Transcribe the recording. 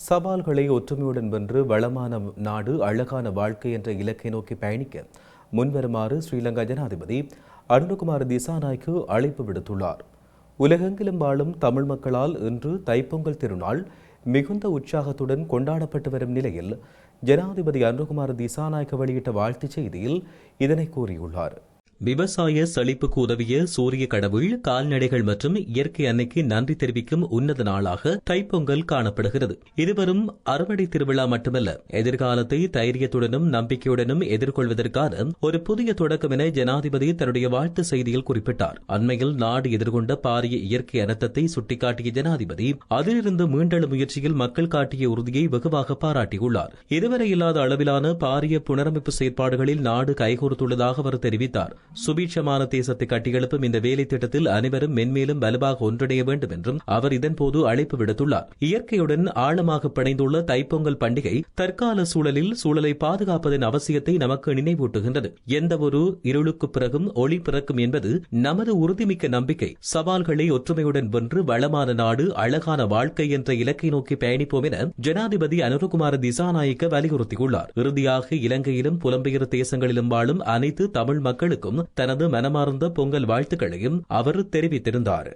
சவால்களை ஒற்றுமையுடன் வென்று வளமான நாடு அழகான வாழ்க்கை என்ற இலக்கை நோக்கி பயணிக்க முன்வருமாறு ஸ்ரீலங்கா ஜனாதிபதி அனுரகுமார திசாநாயக்கு அழைப்பு விடுத்துள்ளார். உலகெங்கிலும் வாழும் தமிழ் மக்களால் இன்று தைப்பொங்கல் திருநாள் மிகுந்த உற்சாகத்துடன் கொண்டாடப்பட்டு வரும் நிலையில் ஜனாதிபதி அனுரகுமார திசாநாயக்க வெளியிட்ட வாழ்த்துச் செய்தியில் இதனை கூறியுள்ளார். விவசாய செழிப்புக்கு உதவிய சூரிய கடவுள், கால்நடைகள் மற்றும் இயற்கை அன்னைக்கு நன்றி தெரிவிக்கும் உன்னத நாளாக தைப்பொங்கல் காணப்படுகிறது. இதுவரும் அறுவடை திருவிழா மட்டுமல்ல, எதிர்காலத்தை தைரியத்துடனும் நம்பிக்கையுடனும் எதிர்கொள்வதற்கான ஒரு புதிய தொடக்கம் என ஜனாதிபதி தன்னுடைய வாழ்த்து செய்தியில் குறிப்பிட்டார். அண்மையில் நாடு எதிர்கொண்ட பாரிய இயற்கை அனர்த்தத்தை சுட்டிக்காட்டிய ஜனாதிபதி அதிலிருந்து மீண்டெழும் முயற்சியில் மக்கள் காட்டிய உறுதியை வெகுவாக பாராட்டியுள்ளார். இதுவரை இல்லாத அளவிலான பாரிய புனரமைப்பு செயற்பாடுகளில் நாடு கைகோர்த்துள்ளதாக அவர் தெரிவித்தார். சுபீட்சமான தேசத்தை கட்டியெழுப்பும் இந்த வேலை திட்டத்தில் அனைவரும் மென்மேலும் வலுவாக ஒன்றிணைய வேண்டும் என்றும் அவர் இதன்போது அழைப்பு விடுத்துள்ளார். இயற்கையுடன் ஆழமாக பிணைந்துள்ள தைப்பொங்கல் பண்டிகை தற்கால சூழலை பாதுகாப்பதன் அவசியத்தை நமக்கு நினைவூட்டுகின்றது. எந்த ஒரு இருளுக்கு பிறகும் ஒளி பிறக்கும் என்பது நமது உறுதிமிக்க நம்பிக்கை. சவால்களை ஒற்றுமையுடன் வென்று வளமான நாடு அழகான வாழ்க்கை என்ற இலக்கை நோக்கி பயணிப்போம் என ஜனாதிபதி அனுரகுமார திசாநாயக்க வலியுறுத்தியுள்ளார். இறுதியாக இலங்கையிலும் புலம்பெயர் தேசங்களிலும் வாழும் அனைத்து தமிழ் மக்களுக்கும் தனது மனமார்ந்த பொங்கல் வாழ்த்துக்களையும் அவர் தெரிவித்திருந்தார்.